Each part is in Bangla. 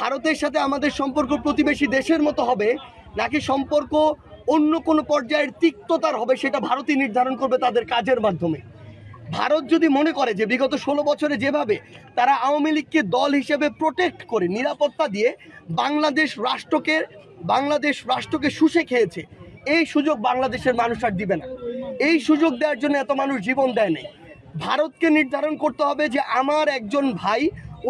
ভারতের সাথে আমাদের সম্পর্ক প্রতিবেশী দেশের মতো হবে নাকি সম্পর্ক অন্য কোনো পর্যায়ের তিক্ততার হবে, সেটা ভারতই নির্ধারণ করবে তাদের কাজের মাধ্যমে। ভারত যদি মনে করে যে বিগত 16 বছরে যেভাবে তারা আওয়ামী লীগকে দল হিসেবে প্রোটেক্ট করে নিরাপত্তা দিয়ে বাংলাদেশ রাষ্ট্রকে শুষে খেয়েছে, এই সুযোগ বাংলাদেশের মানুষ আর দিবে না। এই সুযোগ দেওয়ার জন্য এত মানুষ জীবন দেয় নাই। ভারতকে নির্ধারণ করতে হবে যে আমার একজন ভাই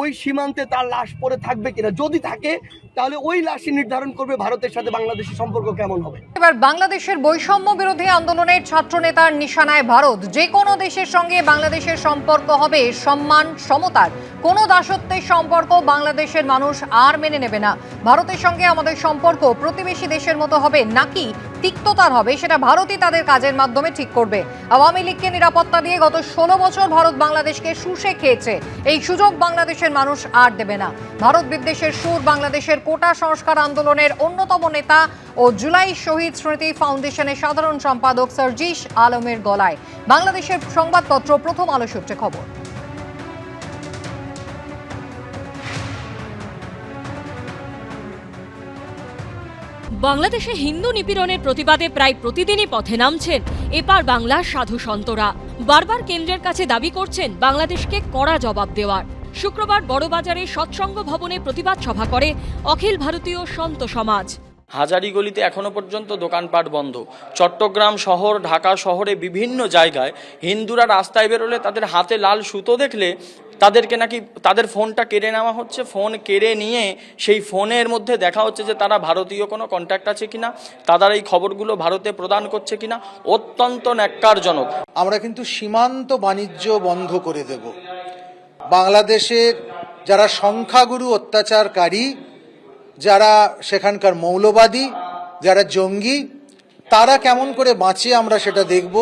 ওই সীমান্তে তার লাশ পড়ে থাকবে কিনা, যদি থাকে তাহলে ওই লাশই নির্ধারণ করবে ভারতের সাথে বাংলাদেশের সম্পর্ক কেমন হবে। এবার বাংলাদেশের বৈষম্য বিরোধী আন্দোলনের ছাত্র নেতার নিশানায় ভারত। যে কোনো দেশের সঙ্গে বাংলাদেশের সম্পর্ক হবে সম্মান সমতার, কোনো দাসত্বের সম্পর্ক বাংলাদেশের মানুষ আর মেনে নেবে না। ভারতের সঙ্গে আমাদের সম্পর্ক প্রতিবেশী দেশের মতো হবে নাকি তিক্ততার হবে, সেটা ভারতই তাদের কাজের মাধ্যমে ঠিক করবে। আওয়ামী লীগকে নিরাপত্তা দিয়ে গত 16 বছর ভারত বাংলাদেশকে শুষে খেয়েছে, এই সুযোগ বাংলাদেশের মানুষ আর দেবে না। ভারত বিদ্বেষের সুর বাংলাদেশের কোটা সংস্কার আন্দোলনের অন্যতম নেতা ও জুলাই শহীদ স্মৃতি ফাউন্ডেশনের সাধারণ সম্পাদক সার্জিস আলমের গলায়। বাংলাদেশের সংবাদপত্র প্রথম আলো সূত্রে খবর। বাংলাদেশে হিন্দু নিপীড়নের প্রতিবাদে প্রায় প্রতিদিনই পথে নামছেন এপার বাংলার সাধু সন্তরা। বারবার কেন্দ্রের কাছে দাবি করছেন বাংলাদেশকে কড়া জবাব দেওয়ার। শুক্রবার বড়বাজারে সৎসঙ্গ ভবনে প্রতিবাদ সভা করে অখিল ভারতীয় সন্ত সমাজ। হাজারীগলিতে এখনো পর্যন্ত দোকানপাট বন্ধ। চট্টগ্রাম শহর, ঢাকা শহরে বিভিন্ন জায়গায় হিন্দুরা রাস্তায় বেরোলে তাদের হাতে লাল সুতো দেখলে তাদেরকে নাকি তাদের ফোনটা কেড়ে নেওয়া হচ্ছে। ফোন কেড়ে নিয়ে সেই ফোনের মধ্যে দেখা হচ্ছে যে তারা ভারতীয় কোনো কন্ট্যাক্ট আছে কিনা, তারা এই খবরগুলো ভারতে প্রদান করছে কিনা। অত্যন্ত ন্যাক্কারজনক। আমরা কিন্তু সীমান্ত বাণিজ্য বন্ধ করে দেব। বাংলাদেশের যারা সংখ্যাগুরু অত্যাচারকারী, যারা সেখানকার মৌলবাদী, যারা জঙ্গি, তারা কেমন করে বাঁচে আমরা সেটা দেখব।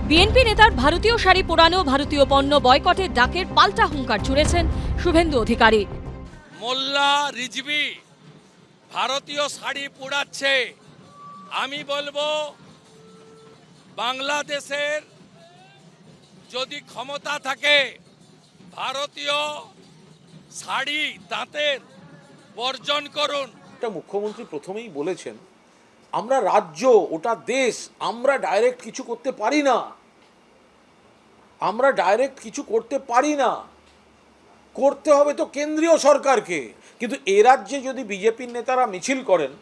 বিএনপি নেতার ভারতীয় শাড়ি পোড়ানো, ভারতীয় পণ্য বয়কটের ডাকের পাল্টা হুঙ্কার ছুড়েছেন শুভেন্দু অধিকারী। মোল্লা রিজভী ভারতীয় শাড়ি পোড়াচ্ছে। আমি বলবো বাংলাদেশের যদি ক্ষমতা থাকে ভারতীয় শাড়ি দাঁতের বর্জন করুন। মুখ্যমন্ত্রী প্রথমেই বলেছেন আমরা রাজ্য, ওটা দেশ, আমরা ডাইরেক্ট কিছু করতে পারি না, আমরা ডাইরেক্ট কিছু করতে পারি না, করতে হবে তো কেন্দ্রীয় সরকারকে। কিন্তু এ রাজ্যে যদি বিজেপির নেতারা মিছিল করেন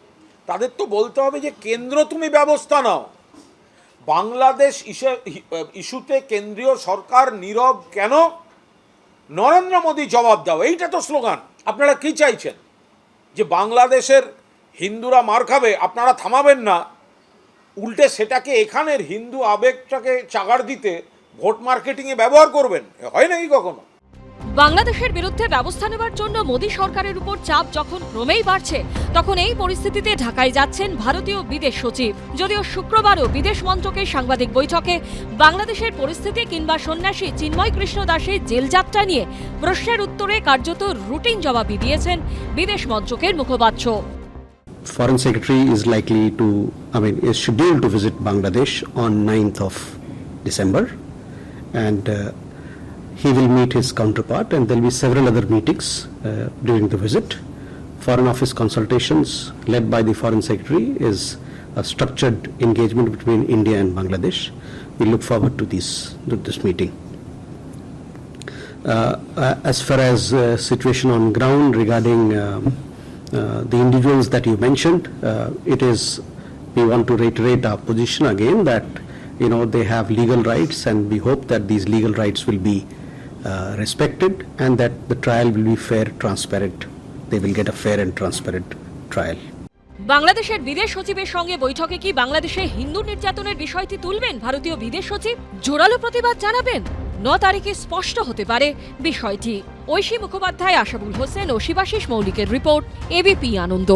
তাদের তো বলতে হবে যে কেন্দ্র তুমি ব্যবস্থা নাও। বাংলাদেশ ইস্যুতে কেন্দ্রীয় সরকার নীরব কেন? নরেন্দ্র মোদী জবাব দাও, এইটা তো স্লোগান। আপনারা কি চাইছেন? যে বাংলাদেশের হিন্দুরা মার খাবে, আপনারা থামাবেন না, উল্টে সেটাকে এখানের হিন্দু আবেগটাকে চাগাড় দিতে ভোট মার্কেটিংয়ে ব্যবহার করবেন? হয় নাকি কখনো? বাংলাদেশের বিরুদ্ধে ব্যবস্থা নেওয়ার জন্য মোদী সরকারের উপর চাপ যখন ক্রমেই বাড়ছে, তখন এই পরিস্থিতিতে ঢাকায় যাচ্ছেন ভারতীয় বিদেশ সচিব। যদিও শুক্রবারও বিদেশ মন্ত্রকের সাংবাদিক বৈঠকে বাংলাদেশের পরিস্থিতি কিংবা সন্ন্যাসী চিন্ময় কৃষ্ণ দাসের জেলযাত্রা নিয়ে প্রশ্নের উত্তরে কার্যত রুটিন জবাবই দিয়েছেন বিদেশ মন্ত্রকের মুখপাত্র। Foreign Secretary is likely to, is scheduled to visit Bangladesh on 9th of December, and he will meet his counterpart, and there will be several other meetings during the visit. Foreign Office consultations led by the Foreign Secretary is a structured engagement between India and Bangladesh. We look forward to this meeting. As far as situation on ground regarding the individuals that you mentioned, we want to reiterate our position again that they have legal rights, and we hope that these legal rights will be respected and that the trial will be fair, transparent. They will get a fair and transparent trial. বাংলাদেশের বিদেশ সচিবের সঙ্গে বৈঠকে কি বাংলাদেশে হিন্দু নির্যাতনের বিষয়টি তুলবেন ভারতীয় বিদেশ সচিব? জোরালো প্রতিবাদ জানাবেন? 9 তারিখে স্পষ্ট হতে পারে বিষয়টি। ঐশী মুখোপাধ্যায়, আশাবুল হোসেন ও শিবাশিস মৌলিকের রিপোর্ট, এবিপি আনন্দ।